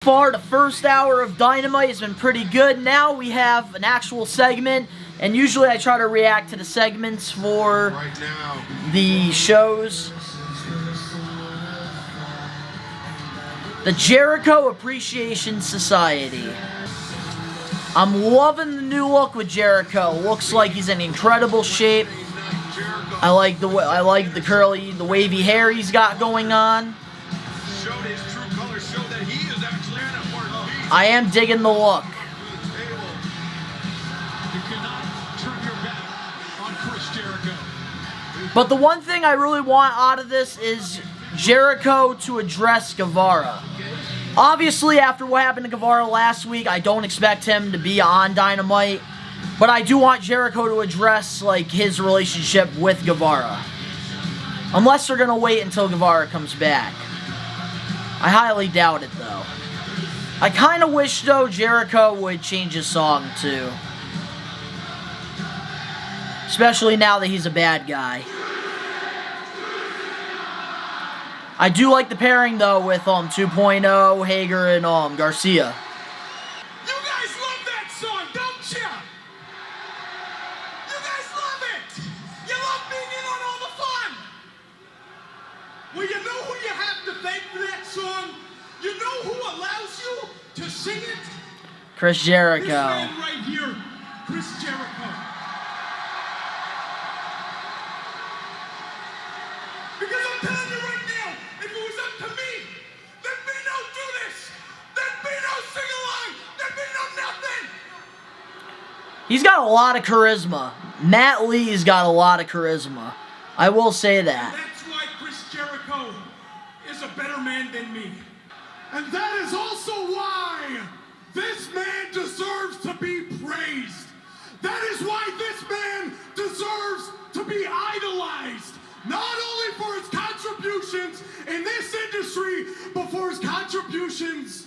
Far, the first hour of Dynamite has been pretty good. Now we have an actual segment, and usually I try to react to the segments for the shows. The Jericho Appreciation Society. I'm loving the new look with Jericho. Looks like he's in incredible shape. I like the curly, the wavy hair he's got going on. I am digging the look. But the one thing I really want out of this is Jericho to address Guevara. Obviously, after what happened to Guevara last week, I don't expect him to be on Dynamite. But I do want Jericho to address, like, his relationship with Guevara. Unless they're going to wait until Guevara comes back. I highly doubt it, though. I kind of wish, though, Jericho would change his song, too. Especially now that he's a bad guy. I do like the pairing, though, with 2.0, Hager, and Garcia. You guys love that song, don't you? You guys love it! You love being in on all the fun! Well, you know who you have to thank for that song? You know who allows you to sing it? Chris Jericho. This man right here, Chris Jericho. Because I'm telling you right now, if it was up to me, there'd be no do this, there'd be no sing along, there'd be no nothing. He's got a lot of charisma. Matt Lee's got a lot of charisma. I will say that. And that's why Chris Jericho is a better man than me. And that is also why this man deserves to be praised. That is why this man deserves to be idolized. Not only for his contributions in this industry, but for his contributions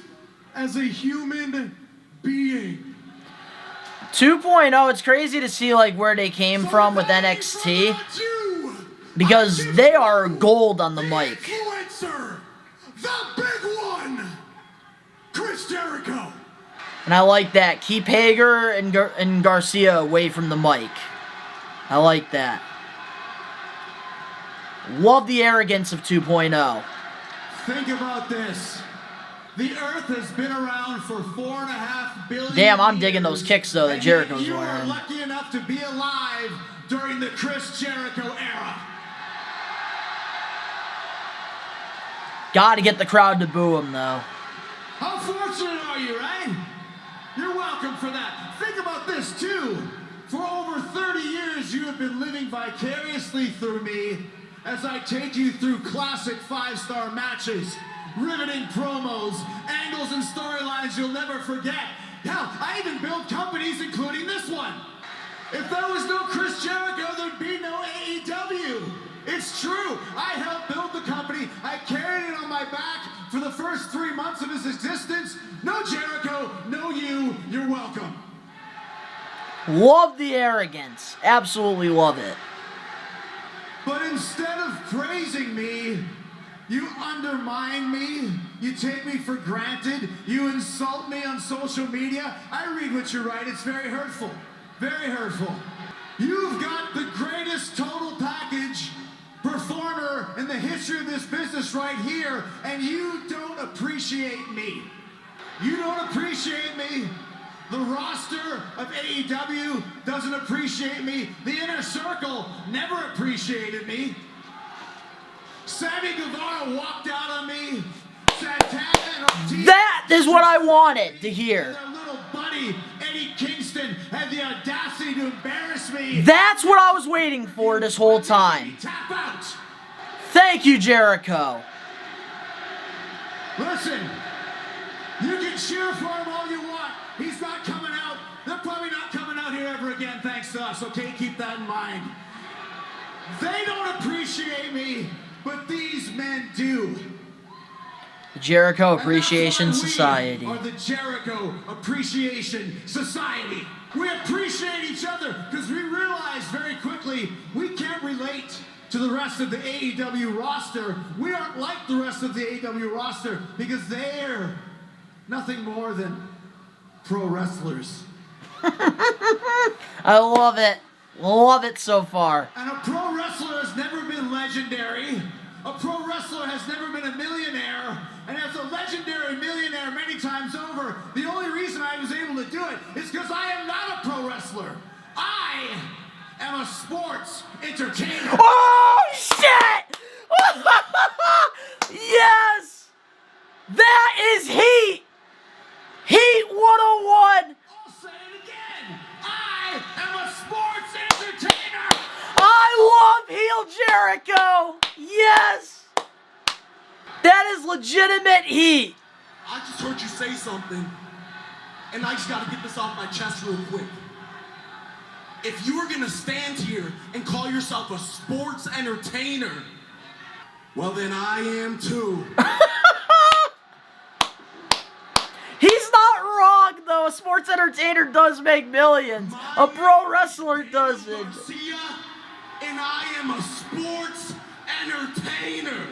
as a human being. 2.0, it's crazy to see like where they came from with NXT. Because they are gold on the mic. Influencer, the big one, Chris Jericho. And I like that. Keep Hager and Garcia away from the mic. I like that. Love the arrogance of 2.0. Think about this. The Earth has been around for 4.5 billion Damn, I'm years, digging those kicks though that Jericho's you wearing. are lucky enough to be alive during the Chris Jericho era. Gotta get the crowd to boo him though. How fortunate are you, right? You're welcome for that. Think about this too. For over 30 years, you have been living vicariously through me as I take you through classic 5-star matches, riveting promos, angles and storylines you'll never forget. Hell, I even built companies including this one. If there was no Chris Jericho, there'd be no AEW. It's true. I helped build the company. I carried it on my back for the first 3 months of his existence. No Jericho, no you. You're welcome. Love the arrogance. Absolutely love it. But instead of praising me, you undermine me, you take me for granted, you insult me on social media. I read what you write, it's very hurtful. Very hurtful. You've got the greatest total package performer in the history of this business right here, and you don't appreciate me. You don't appreciate me. The roster of AEW doesn't appreciate me. The inner circle never appreciated me. Sammy Guevara walked out on me. Santana and Ortiz. That is what I wanted to hear. Their little buddy, Eddie Kingston, had the audacity to embarrass me. That's what I was waiting for this whole time. Tap out. Thank you, Jericho. Listen, you can cheer for him all you want. He's not coming out. They're probably not coming out here ever again, thanks to us, okay? Keep that in mind. They don't appreciate me, but these men do. The Jericho Appreciation Society. We are the Jericho Appreciation Society. We appreciate each other because we realize very quickly we can't relate to the rest of the AEW roster. We aren't like the rest of the AEW roster because they're nothing more than pro wrestlers. I love it. Love it so far. And a pro wrestler has never been legendary. A pro wrestler has never been a millionaire. And as a legendary millionaire many times over, the only reason I was able to do it is because I am not a pro wrestler. I am a sports entertainer. Oh, shit! Yes! That is heat! Heat 101! I'll say it again. I am a sports entertainer. I love heel Jericho! Yes! That is legitimate heat. I just heard you say something, and I just gotta get this off my chest real quick. If you were gonna stand here and call yourself a sports entertainer, well then I am too. He's not wrong though. A sports entertainer does make millions. A pro wrestler doesn't. Garcia, and I am a sports entertainer.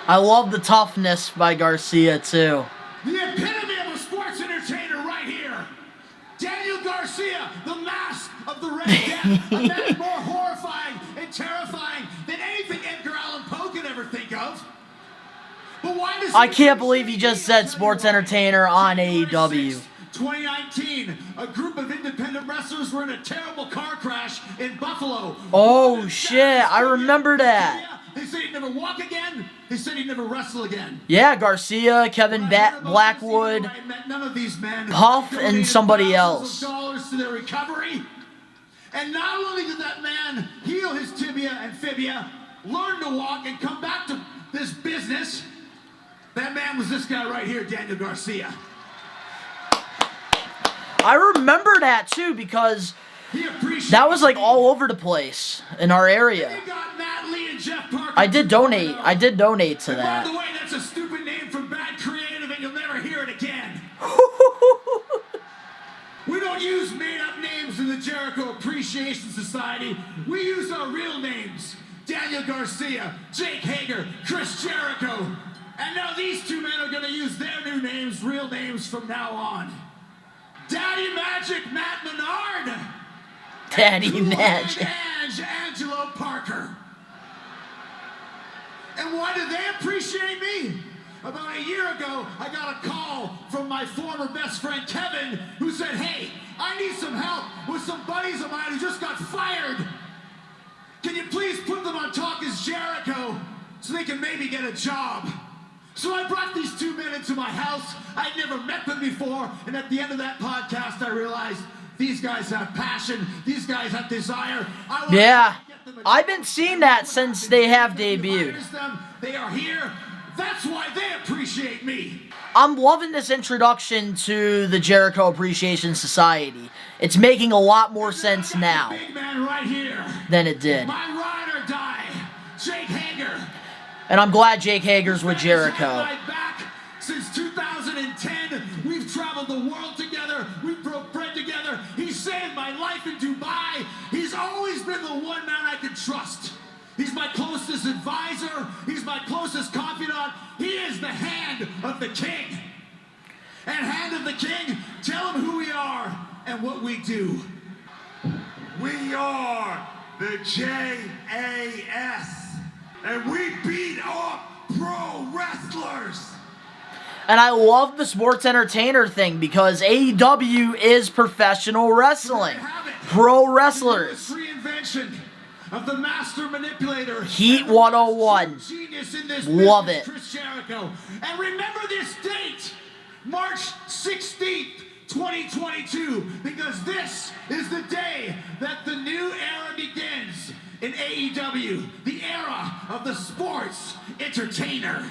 I love the toughness by Garcia too. The epitome of a sports entertainer right here. Daniel Garcia, the mask of the Red Death. A man more horrifying and terrifying than anything Edgar Allan Poe could ever think of. But why does I can't believe he just said sports entertainer on AEW. 2019, a group of independent wrestlers were in a terrible car crash in Buffalo. Oh shit, I remember that. They said he'd never walk again. They said he'd never wrestle again. Yeah, Garcia, Kevin Blackwood, I met none of these men. Puff, and somebody else. Dollars to their recovery. And not only did that man heal his tibia and fibia, learn to walk, and come back to this business, that man was this guy right here, Daniel Garcia. I remember that too because that was like all over the place in our area. I did donate to that. By the way, that's a stupid name from Bad Creative, and you'll never hear it again. We don't use made-up names in the Jericho Appreciation Society. We use our real names. Daniel Garcia, Jake Hager, Chris Jericho. And now these two men are going to use their new names, real names from now on. Daddy Magic Matt Menard. Daddy Magic. Angelo Parker. And why do they appreciate me? About a year ago, I got a call from my former best friend Kevin, who said, hey, I need some help with some buddies of mine who just got fired. Can you please put them on Talk is Jericho so they can maybe get a job? So I brought these two men into my house. I'd never met them before, and at the end of that podcast, I realized these guys have passion. These guys have desire. Yeah, I've been seeing that since they have debuted. They are here. That's why they appreciate me. I'm loving this introduction to the Jericho Appreciation Society. It's making a lot more sense now Big man right here. than it did. My ride or die, Jake Hager. And I'm glad Jake Hager's with Jericho. Back since 2010, we've traveled the world together. We broke bread together. He saved my life in Dubai. He's always been the one man I could trust. He's my closest advisor. He's my closest confidant. He is the hand of the king. And hand of the king, tell him who we are and what we do. We are the JAS. And we beat up pro wrestlers. And I love the sports entertainer thing because AEW is professional wrestling. Pro wrestlers. Reinvention of the master manipulator. Heat 101. Genius in this love business, it. Chris Jericho. And remember this date, March 16th, 2022, because this is the day that the new era begins in AEW, the era of the sports entertainer.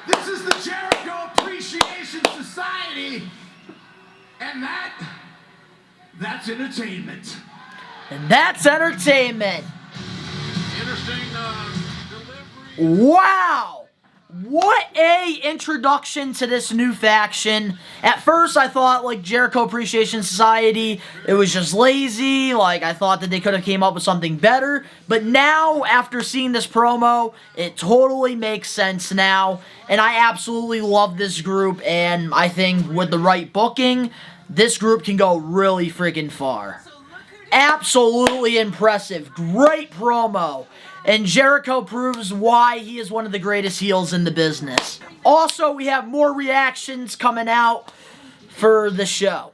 This is the Jericho Appreciation Society, and that's entertainment. And that's entertainment. Interesting delivery. Wow! What a introduction to this new faction. At first, I thought, like, Jericho Appreciation Society, it was just lazy. Like, I thought that they could have came up with something better. But now, after seeing this promo, it totally makes sense now. And I absolutely love this group. And I think with the right booking, this group can go really freaking far. Absolutely impressive. Great promo. And Jericho proves why he is one of the greatest heels in the business. Also, we have more reactions coming out for the show.